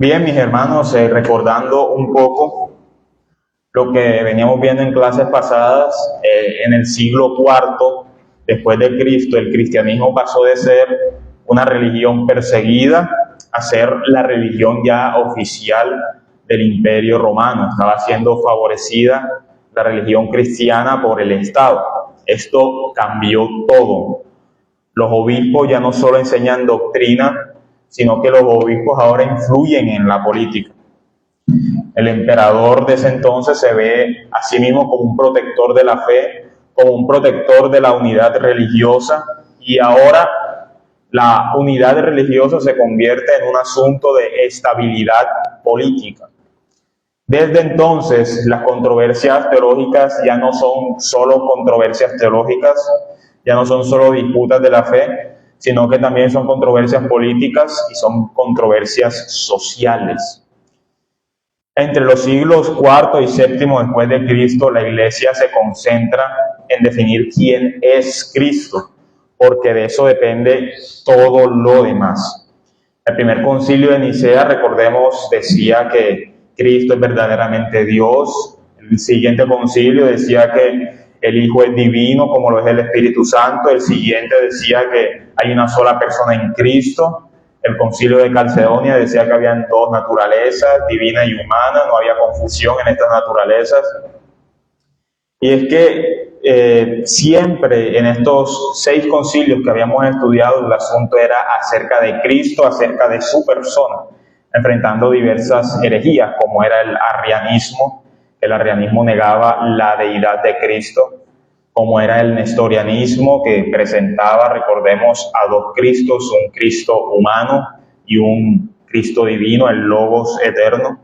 Bien, mis hermanos, recordando un poco lo que veníamos viendo en clases pasadas, en el siglo IV después de Cristo, el cristianismo pasó de ser una religión perseguida a ser la religión ya oficial del Imperio Romano. Estaba siendo favorecida la religión cristiana por el Estado. Esto cambió todo. Los obispos ya no solo enseñan doctrina, sino que los obispos ahora influyen en la política. El emperador de ese entonces se ve a sí mismo como un protector de la fe, como un protector de la unidad religiosa, y ahora la unidad religiosa se convierte en un asunto de estabilidad política. Desde entonces, las controversias teológicas ya no son solo controversias teológicas, ya no son solo disputas de la fe, sino que también son controversias políticas y son controversias sociales. Entre los siglos IV y VII después de Cristo, la Iglesia se concentra en definir quién es Cristo, porque de eso depende todo lo demás. El primer concilio de Nicea, recordemos, decía que Cristo es verdaderamente Dios. El siguiente concilio decía que el Hijo es divino, como lo es el Espíritu Santo. El siguiente decía que hay una sola persona en Cristo. El concilio de Calcedonia decía que habían dos naturalezas, divina y humana, no había confusión en estas naturalezas. Y es que siempre en estos 6 concilios que habíamos estudiado, el asunto era acerca de Cristo, acerca de su persona, enfrentando diversas herejías, como era el arrianismo. El arrianismo negaba la deidad de Cristo, como era el nestorianismo, que presentaba, recordemos, a dos Cristos, un Cristo humano y un Cristo divino, el Logos eterno.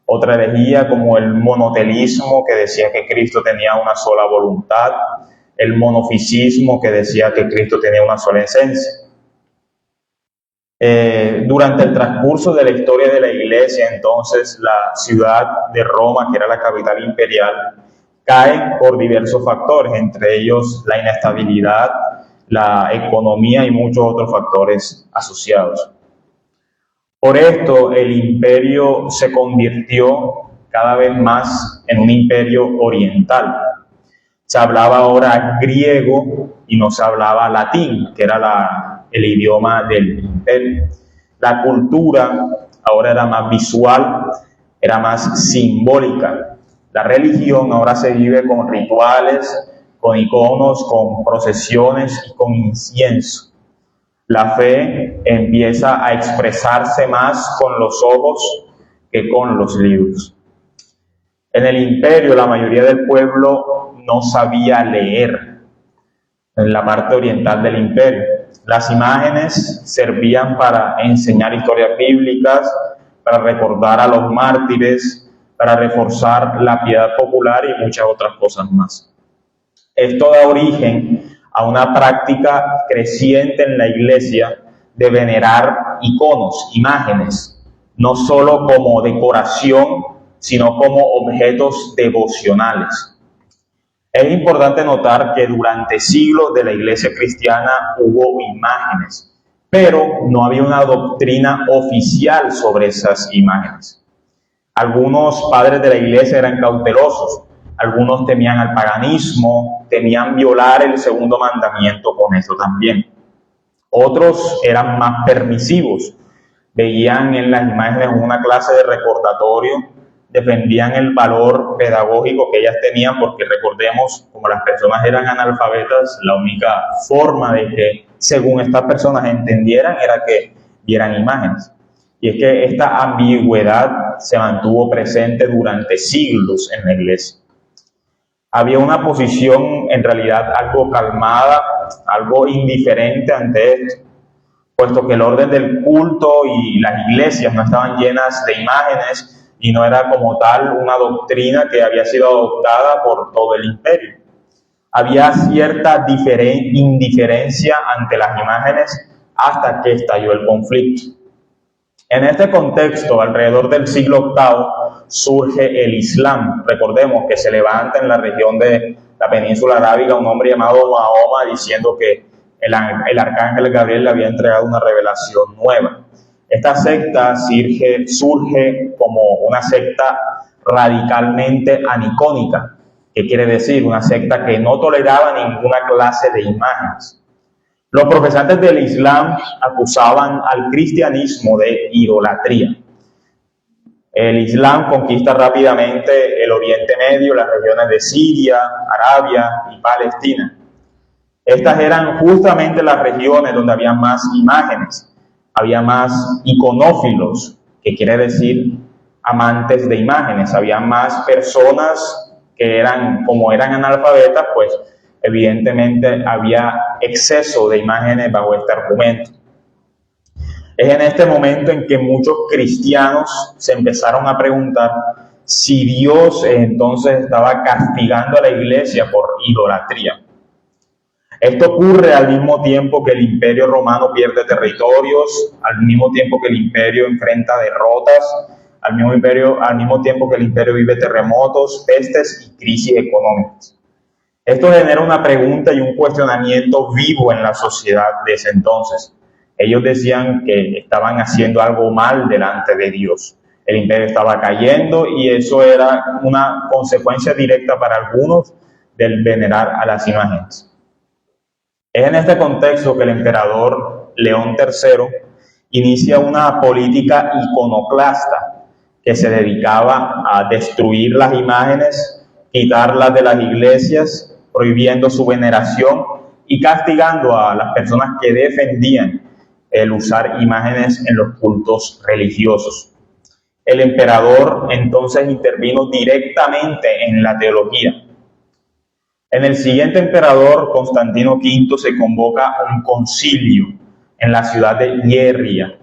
Otra herejía como el monotelismo, que decía que Cristo tenía una sola voluntad, el monofisismo, que decía que Cristo tenía una sola esencia. Durante el transcurso de la historia de la Iglesia, entonces, la ciudad de Roma, que era la capital imperial, cae por diversos factores, entre ellos la inestabilidad, la economía y muchos otros factores asociados. Por esto, el imperio se convirtió cada vez más en un imperio oriental. Se hablaba ahora griego y no se hablaba latín, que era el idioma del imperio. La cultura ahora era más visual, era más simbólica. La religión ahora se vive con rituales, con iconos, con procesiones y con incienso. La fe empieza a expresarse más con los ojos que con los libros. En el imperio, la mayoría del pueblo no sabía leer. En la parte oriental del imperio, las imágenes servían para enseñar historias bíblicas, para recordar a los mártires, para reforzar la piedad popular y muchas otras cosas más. Esto da origen a una práctica creciente en la Iglesia de venerar iconos, imágenes, no solo como decoración, sino como objetos devocionales. Es importante notar que durante siglos de la Iglesia cristiana hubo imágenes, pero no había una doctrina oficial sobre esas imágenes. Algunos padres de la Iglesia eran cautelosos, algunos temían al paganismo, temían violar el segundo mandamiento con eso también. Otros eran más permisivos, veían en las imágenes una clase de recordatorio, defendían el valor pedagógico que ellas tenían, porque recordemos, como las personas eran analfabetas, la única forma de que, según estas personas, entendieran era que vieran imágenes. Y es que esta ambigüedad se mantuvo presente durante siglos en la Iglesia. Había una posición en realidad algo calmada, algo indiferente ante esto, puesto que el orden del culto y las iglesias no estaban llenas de imágenes y no era como tal una doctrina que había sido adoptada por todo el imperio. Había cierta indiferencia ante las imágenes hasta que estalló el conflicto. En este contexto, alrededor del siglo VIII, surge el Islam. Recordemos que se levanta en la región de la península arábiga un hombre llamado Mahoma diciendo que el arcángel Gabriel le había entregado una revelación nueva. Esta secta surge como una secta radicalmente anicónica. ¿Qué quiere decir? Una secta que no toleraba ninguna clase de imágenes. Los profesantes del Islam acusaban al cristianismo de idolatría. El Islam conquista rápidamente el Oriente Medio, las regiones de Siria, Arabia y Palestina. Estas eran justamente las regiones donde había más imágenes, había más iconófilos, que quiere decir amantes de imágenes, había más personas que como eran analfabetas, pues evidentemente había exceso de imágenes bajo este argumento. Es en este momento en que muchos cristianos se empezaron a preguntar si Dios entonces estaba castigando a la iglesia por idolatría. Esto ocurre al mismo tiempo que el Imperio Romano pierde territorios, al mismo tiempo que el imperio enfrenta derrotas, al mismo tiempo que el imperio vive terremotos, pestes y crisis económicas. Esto genera una pregunta y un cuestionamiento vivo en la sociedad de ese entonces. Ellos decían que estaban haciendo algo mal delante de Dios. El imperio estaba cayendo y eso era una consecuencia directa para algunos del venerar a las imágenes. Es en este contexto que el emperador León III inicia una política iconoclasta que se dedicaba a destruir las imágenes, quitarlas de las iglesias, prohibiendo su veneración y castigando a las personas que defendían el usar imágenes en los cultos religiosos. El emperador entonces intervino directamente en la teología. En el siguiente emperador, Constantino V, se convoca un concilio en la ciudad de Hierria.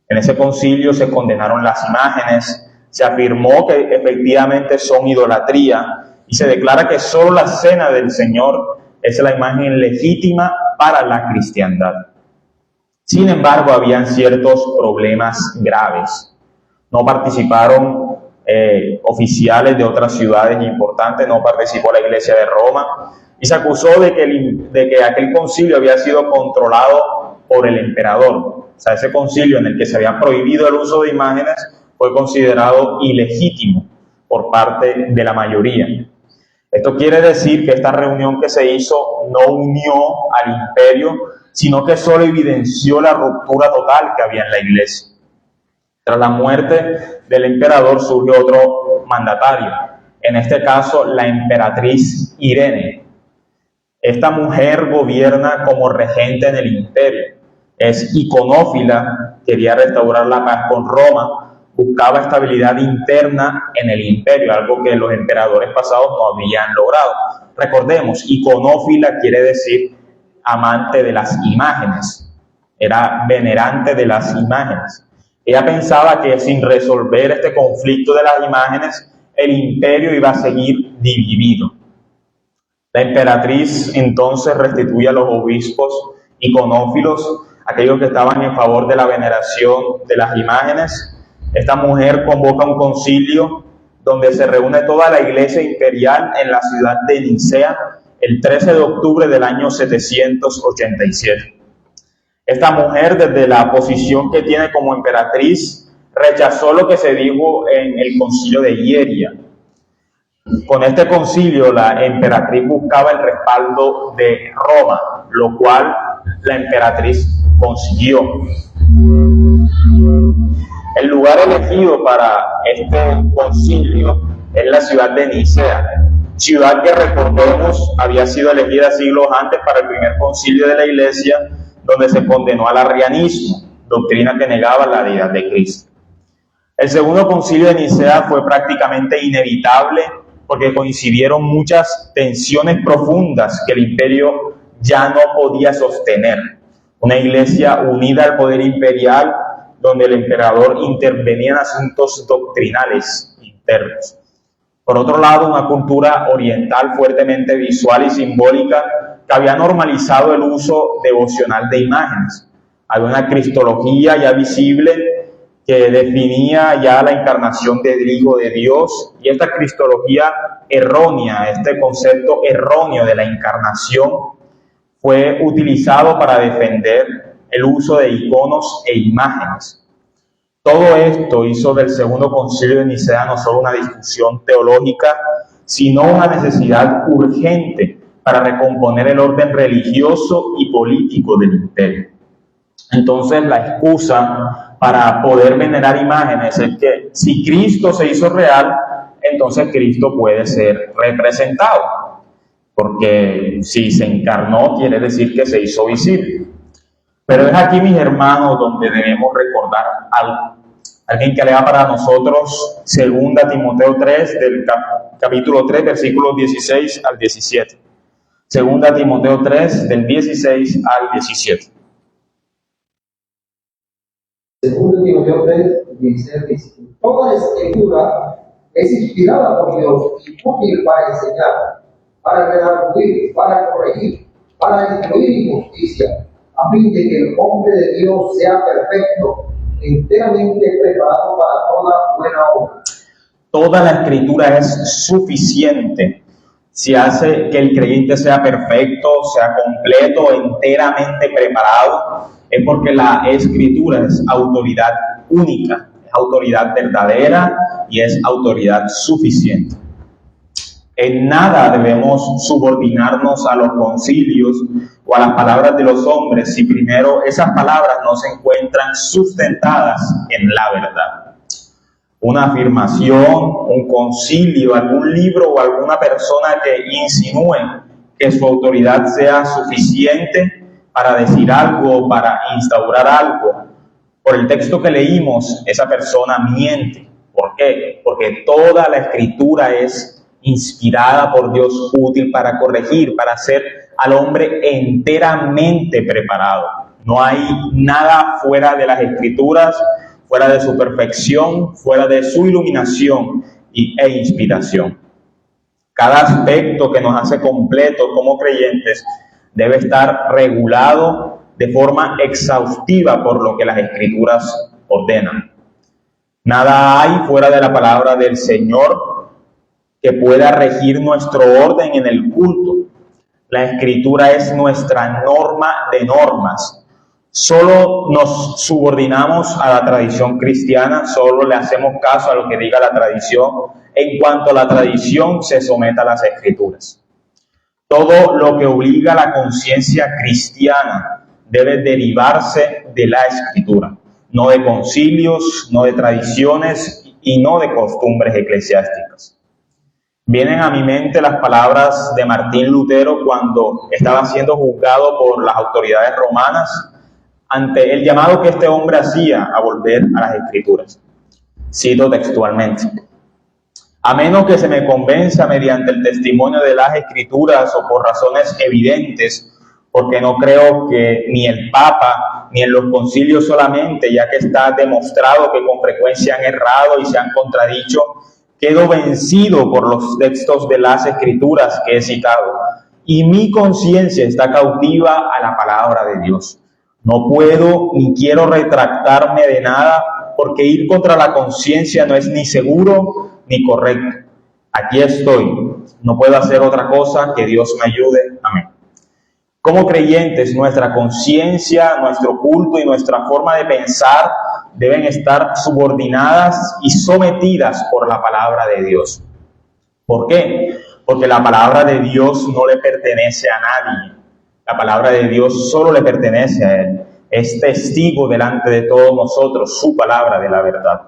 En ese concilio se condenaron las imágenes, se afirmó que efectivamente son idolatría y se declara que solo la cena del Señor es la imagen legítima para la cristiandad. Sin embargo, habían ciertos problemas graves. No participaron oficiales de otras ciudades importantes, no participó la Iglesia de Roma y se acusó de que aquel concilio había sido controlado por el emperador. O sea, ese concilio en el que se había prohibido el uso de imágenes fue considerado ilegítimo por parte de la mayoría. Esto quiere decir que esta reunión que se hizo no unió al imperio, sino que solo evidenció la ruptura total que había en la iglesia. Tras la muerte del emperador surge otro mandatario, en este caso la emperatriz Irene. Esta mujer gobierna como regente en el imperio, es iconófila, quería restaurar la paz con Roma, buscaba estabilidad interna en el imperio, algo que los emperadores pasados no habían logrado. Recordemos, iconófila quiere decir amante de las imágenes, era venerante de las imágenes. Ella pensaba que sin resolver este conflicto de las imágenes, el imperio iba a seguir dividido. La emperatriz entonces restituye a los obispos iconófilos, aquellos que estaban en favor de la veneración de las imágenes. Esta mujer convoca un concilio donde se reúne toda la iglesia imperial en la ciudad de Nicea el 13 de octubre del año 787. Esta mujer, desde la posición que tiene como emperatriz, rechazó lo que se dijo en el concilio de Hieria. Con este concilio, la emperatriz buscaba el respaldo de Roma, lo cual la emperatriz consiguió. El lugar elegido para este concilio es la ciudad de Nicea, ciudad que, recordemos, había sido elegida siglos antes para el primer concilio de la Iglesia, donde se condenó al arrianismo, doctrina que negaba la deidad de Cristo. El segundo concilio de Nicea fue prácticamente inevitable porque coincidieron muchas tensiones profundas que el imperio ya no podía sostener. Una iglesia unida al poder imperial, donde el emperador intervenía en asuntos doctrinales internos. Por otro lado, una cultura oriental fuertemente visual y simbólica que había normalizado el uso devocional de imágenes. Había una cristología ya visible que definía ya la encarnación del Hijo de Dios, y esta cristología errónea, este concepto erróneo de la encarnación, fue utilizado para defender el uso de iconos e imágenes. Todo esto hizo del Segundo Concilio de Nicea no solo una discusión teológica, sino una necesidad urgente para recomponer el orden religioso y político del imperio. Entonces, la excusa para poder venerar imágenes es que si Cristo se hizo real, entonces Cristo puede ser representado, porque si se encarnó quiere decir que se hizo visible. Pero es aquí, mis hermanos, donde debemos recordar algo. Alguien que lea para nosotros 2 Timoteo 3, del capítulo 3, versículos 16 al 17. 2 Timoteo 3, del 16 al 17. 2 Timoteo 3, 16 al 17. Toda escritura es inspirada por Dios y útil para enseñar, para redarguir, para corregir, para instruir en justicia, a fin de que el hombre de Dios sea perfecto, enteramente preparado para toda buena obra. Toda la escritura es suficiente si hace que el creyente sea perfecto, sea completo, enteramente preparado. Es porque la escritura es autoridad única, es autoridad verdadera y es autoridad suficiente. En nada debemos subordinarnos a los concilios o a las palabras de los hombres si primero esas palabras no se encuentran sustentadas en la verdad. Una afirmación, un concilio, algún libro o alguna persona que insinúe que su autoridad sea suficiente para decir algo, para instaurar algo, por el texto que leímos, esa persona miente. ¿Por qué? Porque toda la escritura es inspirada por Dios, útil para corregir, para hacer al hombre enteramente preparado. No hay nada fuera de las escrituras, fuera de su perfección, fuera de su iluminación e inspiración. Cada aspecto que nos hace completos como creyentes debe estar regulado de forma exhaustiva por lo que las escrituras ordenan. Nada hay fuera de la palabra del Señor que pueda regir nuestro orden en el culto. La escritura es nuestra norma de normas. Solo nos subordinamos a la tradición cristiana, solo le hacemos caso a lo que diga la tradición, en cuanto la tradición se someta a las escrituras. Todo lo que obliga a la conciencia cristiana debe derivarse de la escritura, no de concilios, no de tradiciones y no de costumbres eclesiásticas. Vienen a mi mente las palabras de Martín Lutero cuando estaba siendo juzgado por las autoridades romanas ante el llamado que este hombre hacía a volver a las escrituras. Cito textualmente: a menos que se me convenza mediante el testimonio de las escrituras o por razones evidentes, porque no creo que ni el Papa ni en los concilios solamente, ya que está demostrado que con frecuencia han errado y se han contradicho, quedo vencido por los textos de las escrituras que he citado, y mi conciencia está cautiva a la palabra de Dios. No puedo ni quiero retractarme de nada, porque ir contra la conciencia no es ni seguro ni correcto. Aquí estoy, no puedo hacer otra cosa, que Dios me ayude. Amén. Como creyentes, nuestra conciencia, nuestro culto y nuestra forma de pensar deben estar subordinadas y sometidas por la palabra de Dios. ¿Por qué? Porque la palabra de Dios no le pertenece a nadie. La palabra de Dios solo le pertenece a Él. Es testigo delante de todos nosotros, su palabra de la verdad.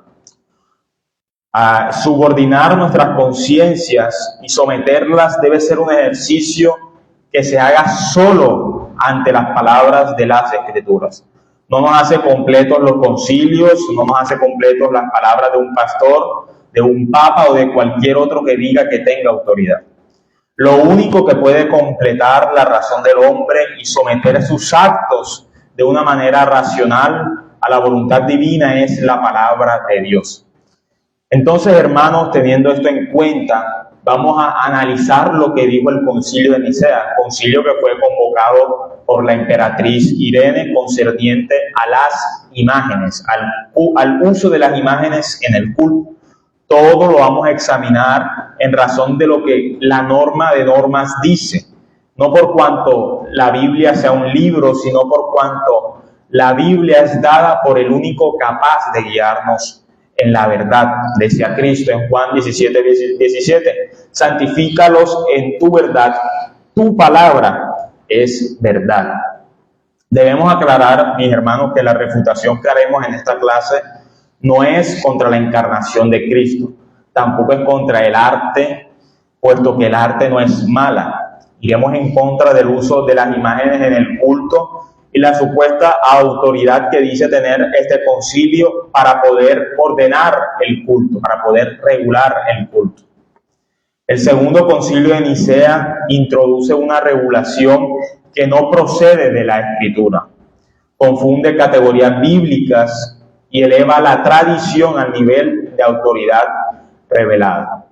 A subordinar nuestras conciencias y someterlas debe ser un ejercicio que se haga solo ante las palabras de las escrituras. No nos hace completos los concilios, no nos hace completos las palabras de un pastor, de un papa o de cualquier otro que diga que tenga autoridad. Lo único que puede completar la razón del hombre y someter sus actos de una manera racional a la voluntad divina es la palabra de Dios. Entonces, hermanos, teniendo esto en cuenta, vamos a analizar lo que dijo el Concilio de Nicea, concilio que fue convocado por la emperatriz Irene concerniente a las imágenes, al uso de las imágenes en el culto. Todo lo vamos a examinar en razón de lo que la norma de normas dice, no por cuanto la Biblia sea un libro, sino por cuanto La Biblia es dada por el único capaz de guiarnos en la verdad. Decía Cristo en Juan 17:17, santifícalos en tu verdad, tu palabra es verdad. Debemos aclarar, mis hermanos, que la refutación que haremos en esta clase no es contra la encarnación de Cristo, tampoco es contra el arte, puesto que el arte no es mala. Iremos en contra del uso de las imágenes en el culto y la supuesta autoridad que dice tener este concilio para poder ordenar el culto, para poder regular el culto. El segundo concilio de Nicea introduce una regulación que no procede de la Escritura, confunde categorías bíblicas y eleva la tradición al nivel de autoridad revelada.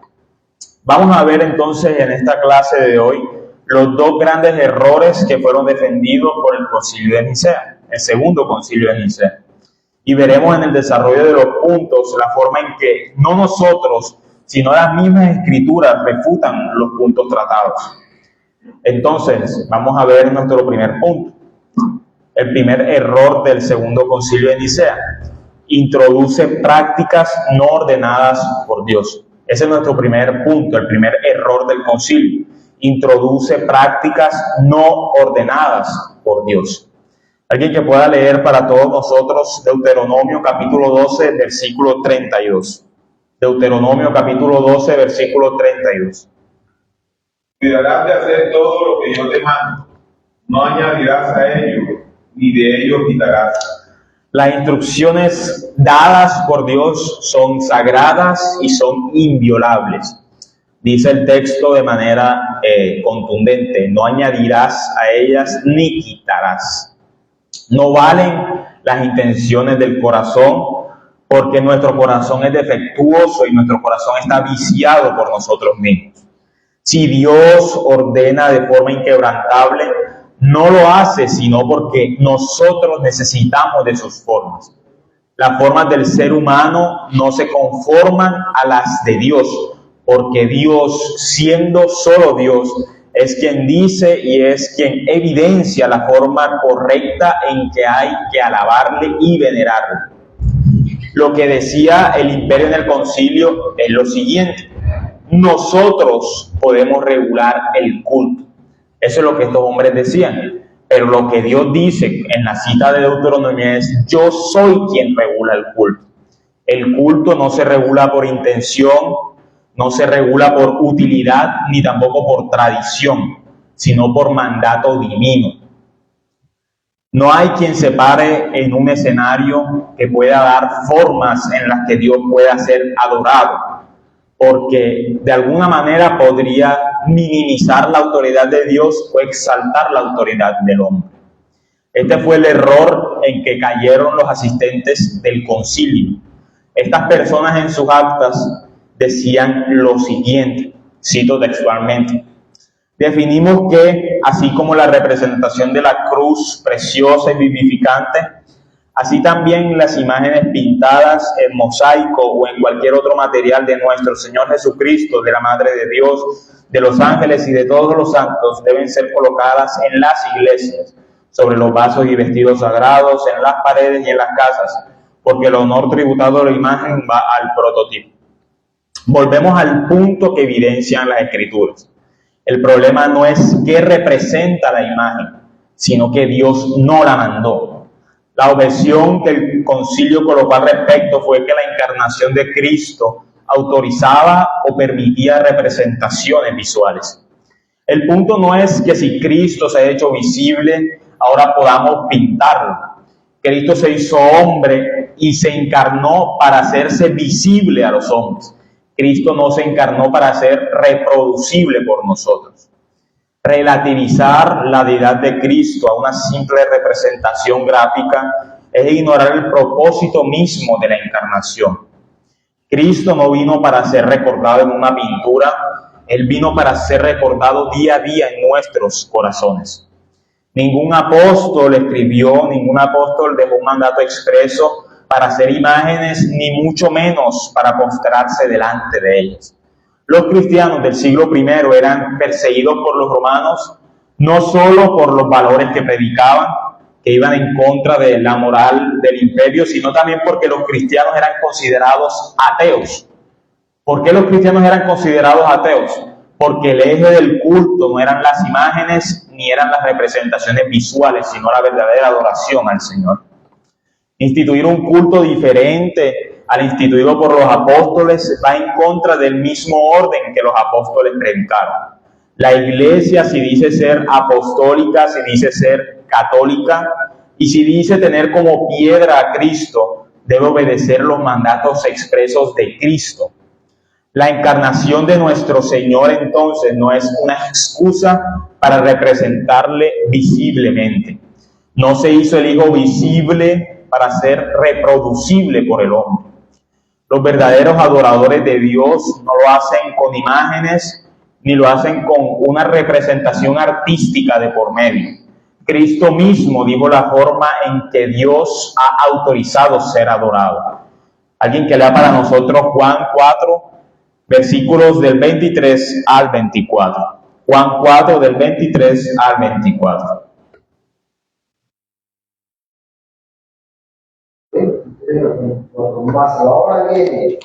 Vamos a ver entonces en esta clase de hoy los dos grandes errores que fueron defendidos por el concilio de Nicea, el segundo concilio de Nicea. Y veremos en el desarrollo de los puntos la forma en que no nosotros, sino las mismas escrituras refutan los puntos tratados. Entonces, vamos a ver nuestro primer punto. El primer error del segundo concilio de Nicea: introduce prácticas no ordenadas por Dios. Ese es nuestro primer punto, el primer error del concilio. Introduce prácticas no ordenadas por Dios. Alguien que pueda leer para todos nosotros Deuteronomio capítulo 12, versículo 32. Deuteronomio capítulo 12, versículo 32. Cuidarás de hacer todo lo que yo te mando. No añadirás a ello, ni de ello quitarás. Las instrucciones dadas por Dios son sagradas y son inviolables. Dice el texto de manera contundente: no añadirás a ellas ni quitarás. No valen las intenciones del corazón, porque nuestro corazón es defectuoso y nuestro corazón está viciado por nosotros mismos. Si Dios ordena de forma inquebrantable, no lo hace sino porque nosotros necesitamos de sus formas. Las formas del ser humano no se conforman a las de Dios, porque Dios, siendo solo Dios, es quien dice y es quien evidencia la forma correcta en que hay que alabarle y venerarle. Lo que decía el imperio en el concilio es lo siguiente: nosotros podemos regular el culto. Eso es lo que estos hombres decían. Pero lo que Dios dice en la cita de Deuteronomio es: yo soy quien regula el culto. El culto no se regula por intención, no se regula por utilidad, ni tampoco por tradición, sino por mandato divino. No hay quien se pare en un escenario que pueda dar formas en las que Dios pueda ser adorado, porque de alguna manera podría minimizar la autoridad de Dios o exaltar la autoridad del hombre. Este fue el error en que cayeron los asistentes del concilio. Estas personas en sus actas decían lo siguiente, cito textualmente: definimos que, así como la representación de la cruz preciosa y vivificante, así también las imágenes pintadas en mosaico o en cualquier otro material de nuestro Señor Jesucristo, de la Madre de Dios, de los ángeles y de todos los santos, deben ser colocadas en las iglesias, sobre los vasos y vestidos sagrados, en las paredes y en las casas, porque el honor tributado a la imagen va al prototipo. Volvemos al punto que evidencian las Escrituras. El problema no es qué representa la imagen, sino que Dios no la mandó. La objeción que el concilio colocó al respecto fue que la encarnación de Cristo autorizaba o permitía representaciones visuales. El punto no es que si Cristo se ha hecho visible, ahora podamos pintarlo. Cristo se hizo hombre y se encarnó para hacerse visible a los hombres. Cristo no se encarnó para ser reproducible por nosotros. Relativizar la deidad de Cristo a una simple representación gráfica es ignorar el propósito mismo de la encarnación. Cristo no vino para ser recordado en una pintura, Él vino para ser recordado día a día en nuestros corazones. Ningún apóstol escribió, ningún apóstol dejó un mandato expreso para hacer imágenes, ni mucho menos para postrarse delante de ellas. Los cristianos del siglo I eran perseguidos por los romanos no solo por los valores que predicaban, que iban en contra de la moral del imperio, sino también porque los cristianos eran considerados ateos. ¿Por qué los cristianos eran considerados ateos? Porque el eje del culto no eran las imágenes ni eran las representaciones visuales, sino la verdadera adoración al Señor. Instituir un culto diferente al instituido por los apóstoles va en contra del mismo orden que los apóstoles predicaron. La iglesia, si dice ser apostólica, si dice ser católica y si dice tener como piedra a Cristo, debe obedecer los mandatos expresos de Cristo. La encarnación de nuestro Señor entonces no es una excusa para representarle visiblemente. No se hizo el Hijo visible para ser reproducible por el hombre. Los verdaderos adoradores de Dios no lo hacen con imágenes ni lo hacen con una representación artística de por medio. Cristo mismo dijo la forma en que Dios ha autorizado ser adorado. Alguien que lea para nosotros Juan 4, versículos del 23 al 24. Juan 4, del 23 al 24. Mas la hora viene,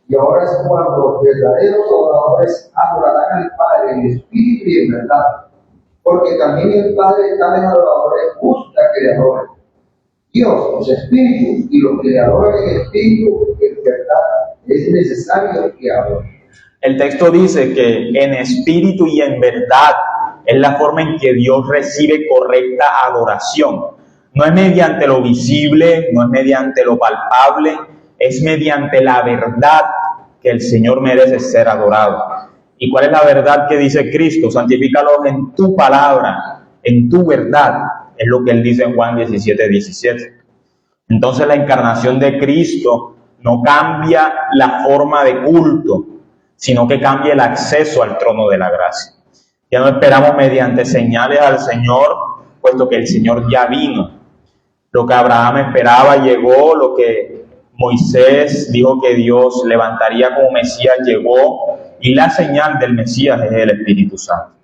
y ahora es cuando los verdaderos adoradores adorarán al Padre en espíritu y en verdad, porque también el Padre tales adoradores busca que le adoren. Dios es espíritu, y los que le adoran en espíritu y en verdad es necesario que adoren. El texto dice que en espíritu y en verdad es la forma en que Dios recibe correcta adoración. No es mediante lo visible, no es mediante lo palpable, es mediante la verdad que el Señor merece ser adorado. ¿Y cuál es la verdad que dice Cristo? Santifícalos en tu palabra, en tu verdad. Es lo que Él dice en Juan 17, 17. Entonces la encarnación de Cristo no cambia la forma de culto, sino que cambia el acceso al trono de la gracia. Ya no esperamos mediante señales al Señor, puesto que el Señor ya vino. Lo que Abraham esperaba llegó, lo que Moisés dijo que Dios levantaría como Mesías llegó, y la señal del Mesías es el Espíritu Santo.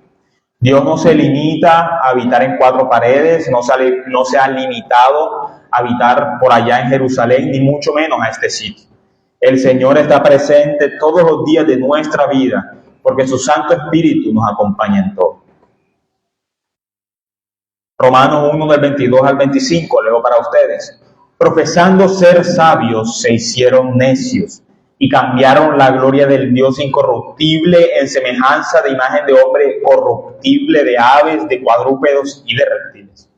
Dios no se limita a habitar en cuatro paredes, no se ha limitado a habitar por allá en Jerusalén, ni mucho menos a este sitio. El Señor está presente todos los días de nuestra vida, porque su Santo Espíritu nos acompaña en todo. Romanos 1, del 22 al 25, leo para ustedes. Profesando ser sabios, se hicieron necios y cambiaron la gloria del Dios incorruptible en semejanza de imagen de hombre corruptible, de aves, de cuadrúpedos y de reptiles.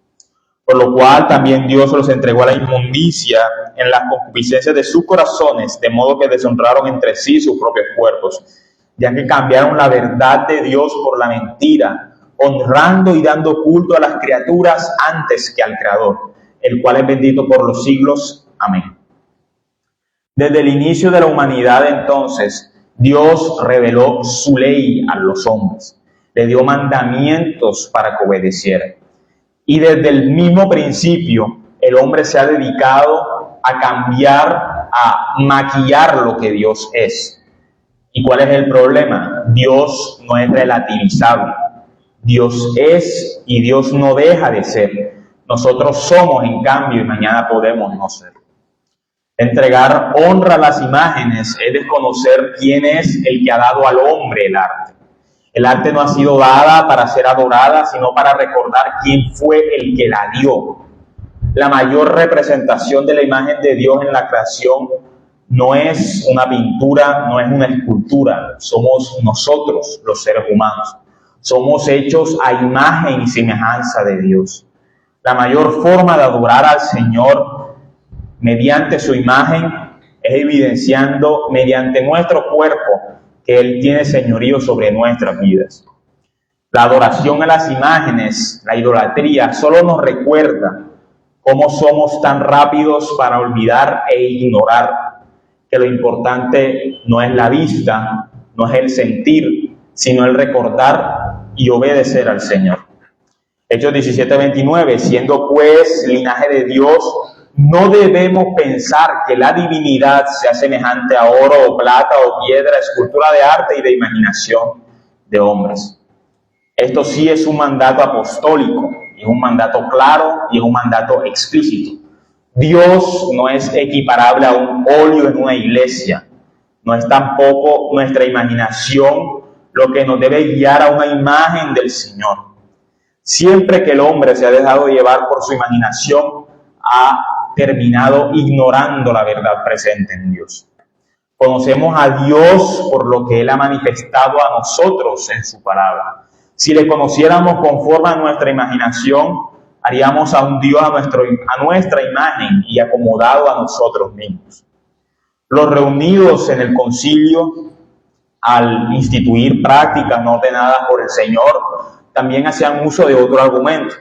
Por lo cual también Dios los entregó a la inmundicia en las concupiscencias de sus corazones, de modo que deshonraron entre sí sus propios cuerpos, ya que cambiaron la verdad de Dios por la mentira, honrando y dando culto a las criaturas antes que al Creador, el cual es bendito por los siglos. Amén. Desde el inicio de la humanidad, entonces, Dios reveló su ley a los hombres, le dio mandamientos para que obedecieran. Y desde el mismo principio, el hombre se ha dedicado a cambiar, a maquillar lo que Dios es. ¿Y cuál es el problema? Dios no es relativizable. Dios es y Dios no deja de ser. Nosotros somos, en cambio, y mañana podemos no ser. Entregar honra a las imágenes es desconocer quién es el que ha dado al hombre el arte. El arte no ha sido dada para ser adorada, sino para recordar quién fue el que la dio. La mayor representación de la imagen de Dios en la creación no es una pintura, no es una escultura. Somos nosotros, los seres humanos. Somos hechos a imagen y semejanza de Dios. La mayor forma de adorar al Señor mediante su imagen es evidenciando mediante nuestro cuerpo que Él tiene señorío sobre nuestras vidas. La adoración a las imágenes, la idolatría, solo nos recuerda cómo somos tan rápidos para olvidar e ignorar que lo importante no es la vista, no es el sentir, sino el recordar y obedecer al Señor. Hechos 17:29, siendo pues linaje de Dios, no debemos pensar que la divinidad sea semejante a oro o plata o piedra, escultura de arte y de imaginación de hombres. Esto sí es un mandato apostólico, Es un mandato claro y es un mandato explícito. Dios no es equiparable a un óleo en una iglesia. No es tampoco nuestra imaginación lo que nos debe guiar a una imagen del Señor. Siempre que el hombre se ha dejado llevar por su imaginación, ha terminado ignorando la verdad presente en Dios. Conocemos a Dios por lo que Él ha manifestado a nosotros en su palabra. Si le conociéramos conforme a nuestra imaginación, haríamos a un Dios a nuestra imagen y acomodado a nosotros mismos. Los reunidos en el concilio, al instituir prácticas no ordenadas por el Señor, también hacían uso de otro argumento.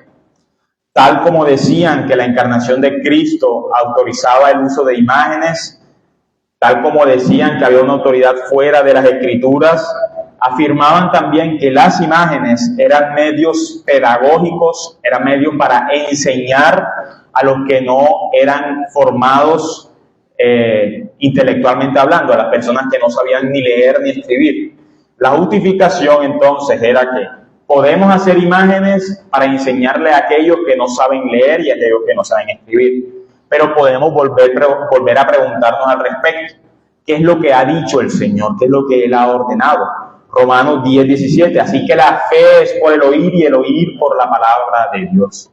Tal como decían que la encarnación de Cristo autorizaba el uso de imágenes, tal como decían que había una autoridad fuera de las Escrituras, afirmaban también que las imágenes eran medios pedagógicos, eran medios para enseñar a los que no eran formados intelectualmente hablando, a las personas que no sabían ni leer ni escribir. La justificación entonces era que podemos hacer imágenes para enseñarle a aquellos que no saben leer y a aquellos que no saben escribir, pero podemos volver a preguntarnos al respecto. ¿Qué es lo que ha dicho el Señor? ¿Qué es lo que Él ha ordenado? Romanos 10:17. Así que la fe es por el oír y el oír por la palabra de Dios.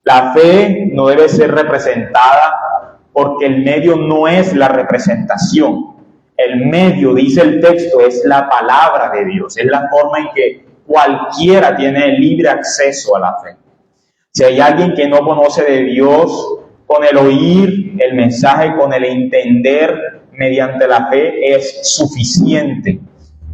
La fe no debe ser representada porque el medio no es la representación. El medio, dice el texto, es la palabra de Dios. Es la forma en que cualquiera tiene libre acceso a la fe. Si hay alguien que no conoce de Dios, con el oír el mensaje, con el entender mediante la fe es suficiente.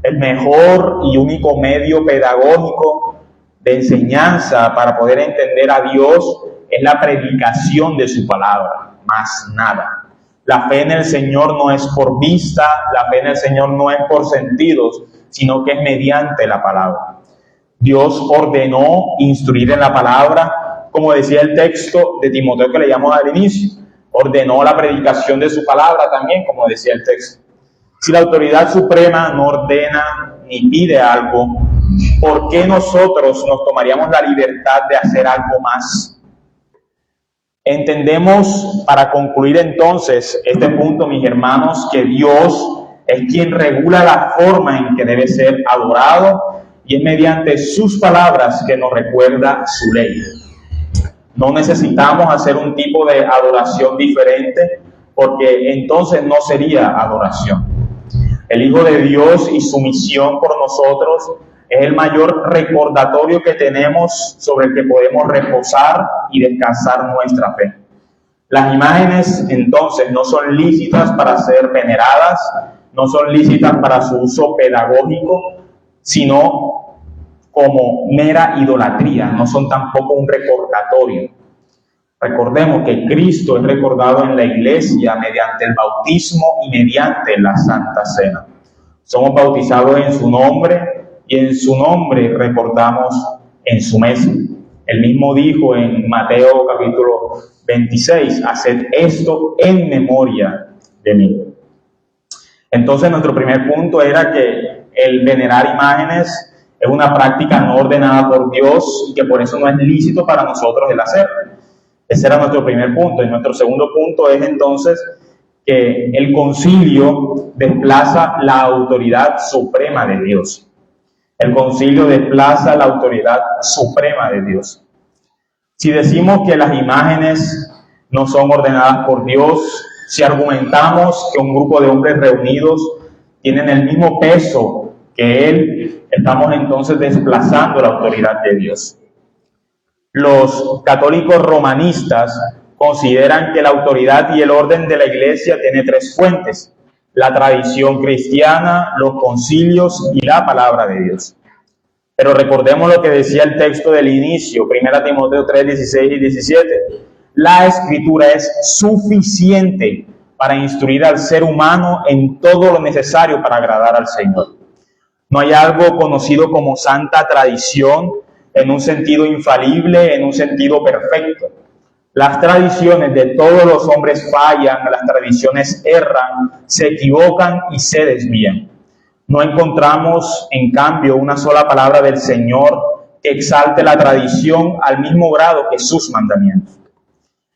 El mejor y único medio pedagógico de enseñanza para poder entender a Dios es la predicación de su palabra, más nada. La fe en el Señor no es por vista, la fe en el Señor no es por sentidos, sino que es mediante la palabra. Dios ordenó instruir en la palabra, como decía el texto de Timoteo que leíamos al inicio. Ordenó la predicación de su palabra también, como decía el texto. Si la autoridad suprema no ordena ni pide algo, ¿por qué nosotros nos tomaríamos la libertad de hacer algo más? Entendemos, para concluir entonces este punto, mis hermanos, que Dios es quien regula la forma en que debe ser adorado y es mediante sus palabras que nos recuerda su ley. No necesitamos hacer un tipo de adoración diferente porque entonces no sería adoración. El Hijo de Dios y su misión por nosotros es el mayor recordatorio que tenemos sobre el que podemos reposar y descansar nuestra fe. Las imágenes entonces no son lícitas para ser veneradas, no son lícitas para su uso pedagógico, sino como mera idolatría, no son tampoco un recordatorio. Recordemos que Cristo es recordado en la iglesia mediante el bautismo y mediante la Santa Cena. Somos bautizados en su nombre y en su nombre recordamos en su mesa. Él mismo dijo en Mateo capítulo 26, haced esto en memoria de mí. Entonces nuestro primer punto era que el venerar imágenes es una práctica no ordenada por Dios y que por eso no es lícito para nosotros el hacerlo. Ese era nuestro primer punto. Y nuestro segundo punto es entonces que el concilio desplaza la autoridad suprema de Dios. El concilio desplaza la autoridad suprema de Dios. Si decimos que las imágenes no son ordenadas por Dios, si argumentamos que un grupo de hombres reunidos tienen el mismo peso que Él, estamos entonces desplazando la autoridad de Dios. Los católicos romanistas consideran que la autoridad y el orden de la iglesia tiene tres fuentes: la tradición cristiana, los concilios y la palabra de Dios. Pero recordemos lo que decía el texto del inicio, 1 Timoteo 3, 16 y 17. La Escritura es suficiente para instruir al ser humano en todo lo necesario para agradar al Señor. No hay algo conocido como santa tradición en un sentido infalible, en un sentido perfecto. Las tradiciones de todos los hombres fallan, las tradiciones erran, se equivocan y se desvían. No encontramos, en cambio, una sola palabra del Señor que exalte la tradición al mismo grado que sus mandamientos.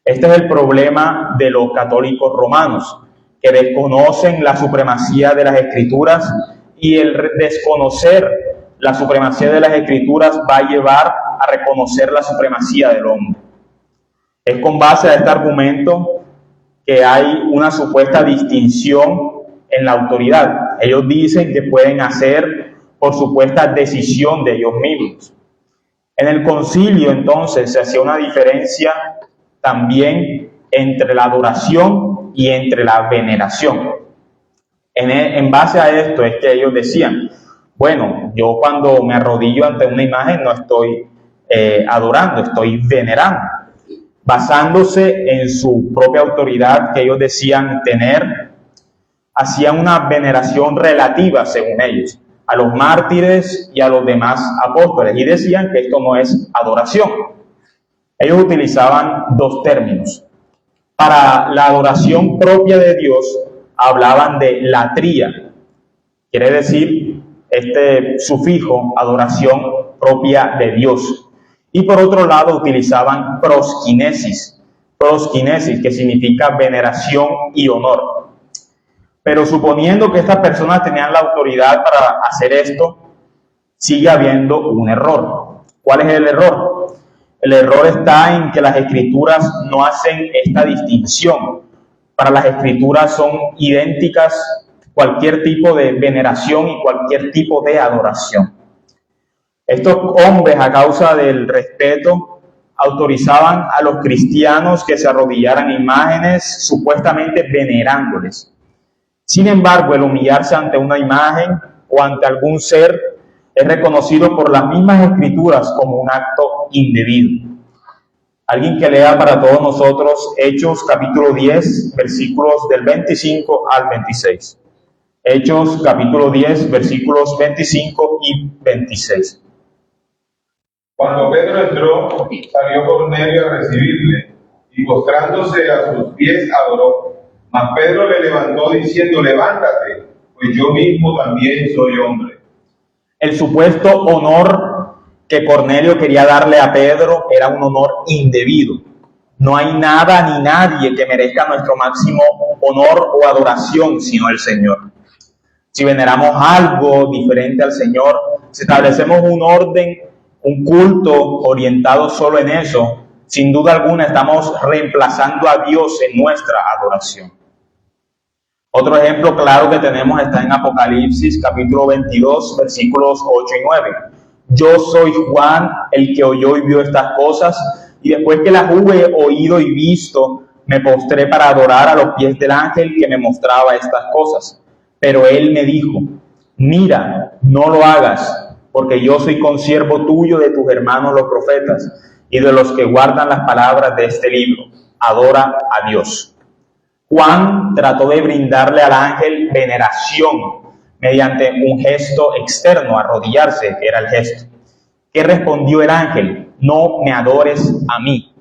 Este es el problema de los católicos romanos, que desconocen la supremacía de las Escrituras, y el desconocer la supremacía de las Escrituras va a llevar a reconocer la supremacía del hombre. Es con base a este argumento que hay una supuesta distinción en la autoridad. Ellos dicen que pueden hacer por supuesta decisión de ellos mismos. En el concilio, entonces, se hacía una diferencia también entre la adoración y entre la veneración. En base a esto es que ellos decían, bueno, yo cuando me arrodillo ante una imagen no estoy adorando, estoy venerando. Basándose en su propia autoridad que ellos decían tener, hacían una veneración relativa, según ellos, a los mártires y a los demás apóstoles, y decían que esto no es adoración. Ellos utilizaban dos términos. Para la adoración propia de Dios, hablaban de latría, quiere decir este sufijo, adoración propia de Dios. Y por otro lado utilizaban prosquinesis, que significa veneración y honor. Pero suponiendo que estas personas tenían la autoridad para hacer esto, sigue habiendo un error. ¿Cuál es el error? El error está en que las Escrituras no hacen esta distinción. Para las Escrituras son idénticas cualquier tipo de veneración y cualquier tipo de adoración. Estos hombres, a causa del respeto, autorizaban a los cristianos que se arrodillaran a imágenes, supuestamente venerándoles. Sin embargo, el humillarse ante una imagen o ante algún ser es reconocido por las mismas Escrituras como un acto indebido. Alguien que lea para todos nosotros Hechos capítulo 10, versículos del 25 al 26. Hechos capítulo 10, versículos 25 y 26. Cuando Pedro entró, salió Cornelio a recibirle, y postrándose a sus pies adoró. Mas Pedro le levantó diciendo, levántate, pues yo mismo también soy hombre. El supuesto honor que Cornelio quería darle a Pedro era un honor indebido. No hay nada ni nadie que merezca nuestro máximo honor o adoración sino el Señor. Si veneramos algo diferente al Señor, si establecemos un orden, un culto orientado solo en eso, sin duda alguna estamos reemplazando a Dios en nuestra adoración. Otro ejemplo claro que tenemos está en Apocalipsis capítulo 22, versículos 8 y 9. Yo soy Juan, el que oyó y vio estas cosas, y después que las hube oído y visto, me postré para adorar a los pies del ángel que me mostraba estas cosas. Pero él me dijo, mira, no lo hagas, porque yo soy consiervo tuyo de tus hermanos los profetas, y de los que guardan las palabras de este libro. Adora a Dios. Juan trató de brindarle al ángel veneración mediante un gesto externo, arrodillarse, que era el gesto. ¿Qué respondió el ángel? No me adores a mí.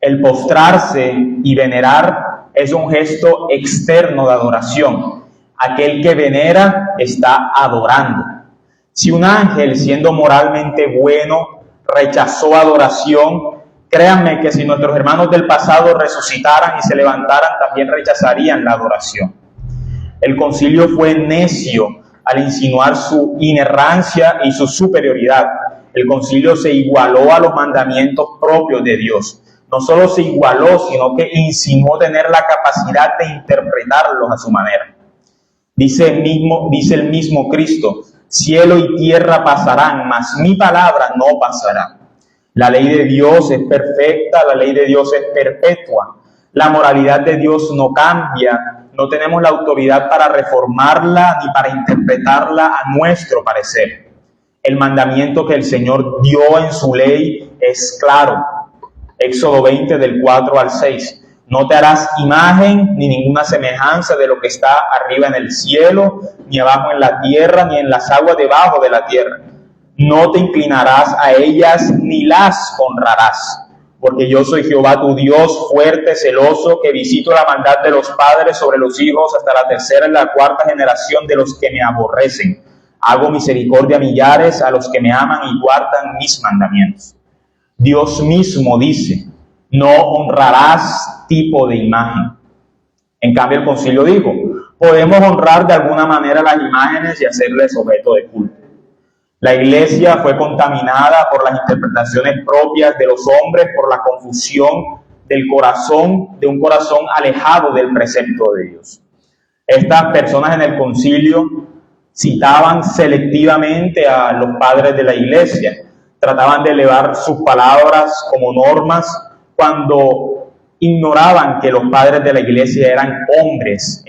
El postrarse y venerar es un gesto externo de adoración. Aquel que venera está adorando. Si un ángel, siendo moralmente bueno, rechazó adoración, créanme que si nuestros hermanos del pasado resucitaran y se levantaran, también rechazarían la adoración. El concilio fue necio al insinuar su inerrancia y su superioridad. El concilio se igualó a los mandamientos propios de Dios. No solo se igualó, sino que insinuó tener la capacidad de interpretarlos a su manera. Dice el mismo Cristo, cielo y tierra pasarán, mas mi palabra no pasará. La ley de Dios es perfecta, la ley de Dios es perpetua. La moralidad de Dios no cambia, no tenemos la autoridad para reformarla ni para interpretarla a nuestro parecer. El mandamiento que el Señor dio en su ley es claro. Éxodo 20 del 4 al 6. No te harás imagen ni ninguna semejanza de lo que está arriba en el cielo, ni abajo en la tierra, ni en las aguas debajo de la tierra. No te inclinarás a ellas ni las honrarás, porque yo soy Jehová tu Dios, fuerte, celoso, que visito la maldad de los padres sobre los hijos hasta la tercera y la cuarta generación de los que me aborrecen, Hago misericordia a millares, a los que me aman y guardan mis mandamientos. Dios mismo dice, no honrarás tipo de imagen. En cambio, el concilio dijo, podemos honrar de alguna manera las imágenes y hacerles objeto de culto. La iglesia fue contaminada por las interpretaciones propias de los hombres, por la confusión del corazón, de un corazón alejado del precepto de Dios. Estas personas en el concilio citaban selectivamente a los padres de la iglesia, trataban de elevar sus palabras como normas cuando ignoraban que los padres de la iglesia eran hombres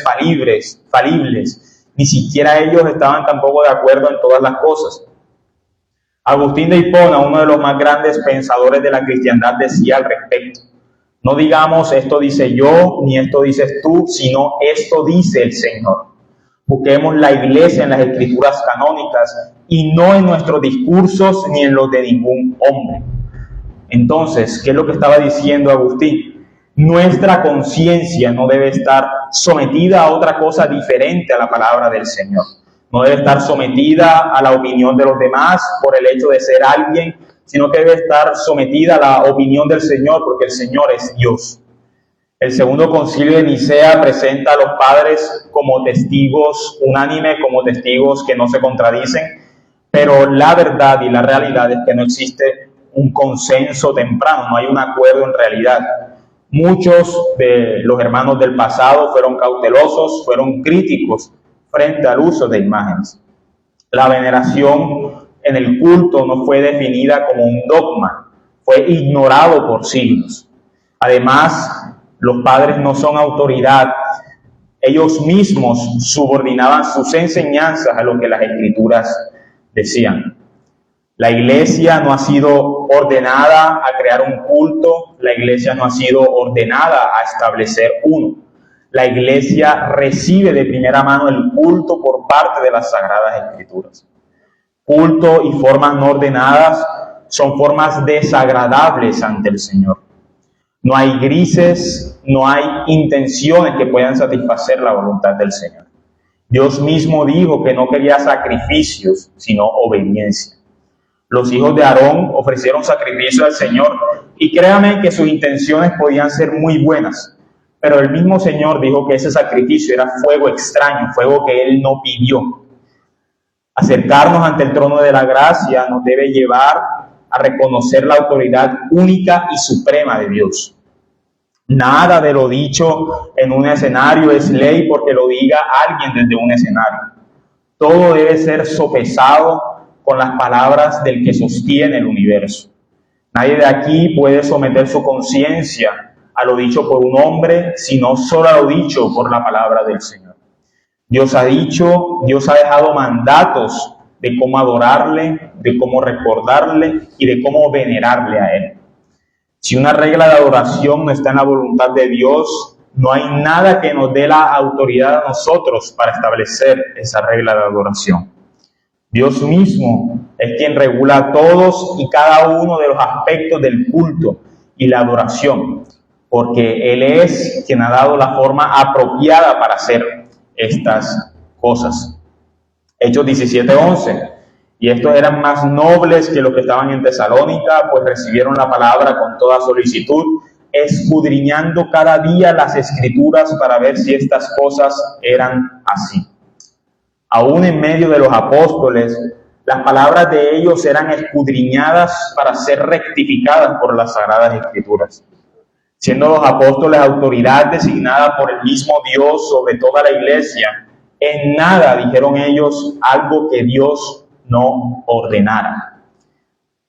falibles. Ni siquiera ellos estaban tampoco de acuerdo en todas las cosas. Agustín de Hipona, uno de los más grandes pensadores de la cristiandad, decía al respecto, no digamos esto dice yo, ni esto dices tú, sino esto dice el Señor. Busquemos la iglesia en las escrituras canónicas y no en nuestros discursos ni en los de ningún hombre. Entonces, ¿qué es lo que estaba diciendo Agustín? Nuestra conciencia no debe estar sometida a otra cosa diferente a la palabra del Señor. No debe estar sometida a la opinión de los demás por el hecho de ser alguien, sino que debe estar sometida a la opinión del Señor, porque el Señor es Dios. El segundo concilio de Nicea presenta a los padres como testigos unánimes, como testigos que no se contradicen, pero la verdad y la realidad es que no existe un consenso temprano, no hay un acuerdo en realidad. Muchos de los hermanos del pasado fueron cautelosos, fueron críticos frente al uso de imágenes. La veneración en el culto no fue definida como un dogma, fue ignorado por siglos. Además, los padres no son autoridad, ellos mismos subordinaban sus enseñanzas a lo que las escrituras decían. La iglesia no ha sido ordenada a crear un culto, la iglesia no ha sido ordenada a establecer uno. La iglesia recibe de primera mano el culto por parte de las Sagradas Escrituras. Culto y formas no ordenadas son formas desagradables ante el Señor. No hay grises, no hay intenciones que puedan satisfacer la voluntad del Señor. Dios mismo dijo que no quería sacrificios, sino obediencia. Los hijos de Aarón ofrecieron sacrificio al Señor y créanme que sus intenciones podían ser muy buenas, pero el mismo Señor dijo que ese sacrificio era fuego extraño, fuego que Él no pidió. Acercarnos ante el trono de la gracia nos debe llevar a reconocer la autoridad única y suprema de Dios. Nada de lo dicho en un escenario es ley porque lo diga alguien desde un escenario. Todo debe ser sopesado con las palabras del que sostiene el universo. Nadie de aquí puede someter su conciencia a lo dicho por un hombre, sino solo a lo dicho por la palabra del Señor. Dios ha dicho, Dios ha dejado mandatos de cómo adorarle, de cómo recordarle y de cómo venerarle a Él. Si una regla de adoración no está en la voluntad de Dios, no hay nada que nos dé la autoridad a nosotros para establecer esa regla de adoración. Dios mismo es quien regula todos y cada uno de los aspectos del culto y la adoración, porque Él es quien ha dado la forma apropiada para hacer estas cosas. Hechos 17:11. Y estos eran más nobles que los que estaban en Tesalónica, pues recibieron la palabra con toda solicitud, escudriñando cada día las Escrituras para ver si estas cosas eran así. Aún en medio de los apóstoles, las palabras de ellos eran escudriñadas para ser rectificadas por las Sagradas Escrituras. Siendo los apóstoles autoridad designada por el mismo Dios sobre toda la iglesia, en nada dijeron ellos algo que Dios no ordenara.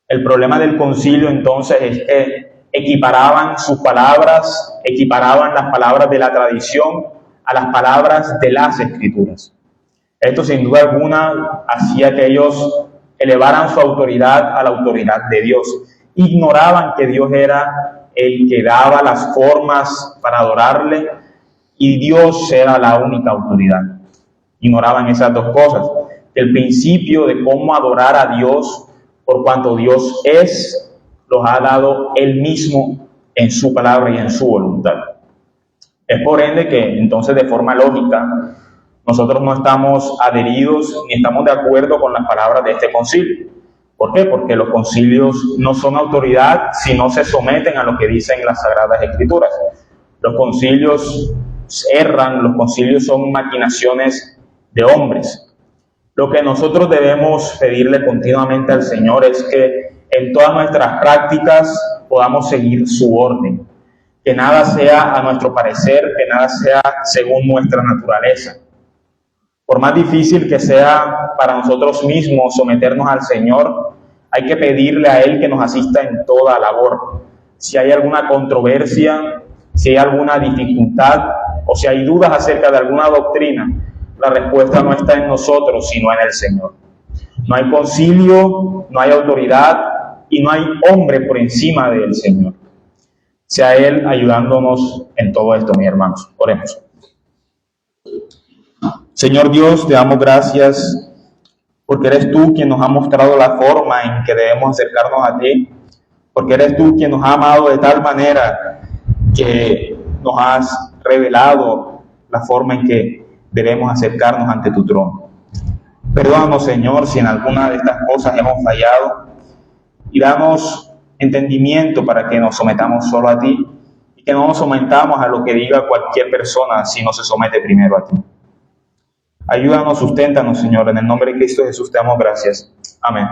El problema del concilio entonces es que equiparaban sus palabras, equiparaban las palabras de la tradición a las palabras de las Escrituras. Esto sin duda alguna hacía que ellos elevaran su autoridad a la autoridad de Dios. Ignoraban que Dios era el que daba las formas para adorarle y Dios era la única autoridad. Ignoraban esas dos cosas. El principio de cómo adorar a Dios, por cuanto Dios es, los ha dado Él mismo en su palabra y en su voluntad. Es por ende que entonces de forma lógica nosotros no estamos adheridos ni estamos de acuerdo con las palabras de este concilio. ¿Por qué? Porque los concilios no son autoridad si no se someten a lo que dicen las Sagradas Escrituras. Los concilios erran, los concilios son maquinaciones de hombres. Lo que nosotros debemos pedirle continuamente al Señor es que en todas nuestras prácticas podamos seguir su orden. Que nada sea a nuestro parecer, que nada sea según nuestra naturaleza. Por más difícil que sea para nosotros mismos someternos al Señor, hay que pedirle a Él que nos asista en toda labor. Si hay alguna controversia, si hay alguna dificultad o si hay dudas acerca de alguna doctrina, la respuesta no está en nosotros, sino en el Señor. No hay concilio, no hay autoridad y no hay hombre por encima del Señor. Sea Él ayudándonos en todo esto, mis hermanos. Oremos. Señor Dios, te damos gracias porque eres tú quien nos ha mostrado la forma en que debemos acercarnos a ti, porque eres tú quien nos ha amado de tal manera que nos has revelado la forma en que debemos acercarnos ante tu trono. Perdónanos, Señor, si en alguna de estas cosas hemos fallado y danos entendimiento para que nos sometamos solo a ti y que no nos sometamos a lo que diga cualquier persona si no se somete primero a ti. Ayúdanos, susténtanos, Señor, en el nombre de Cristo Jesús te damos gracias. Amén.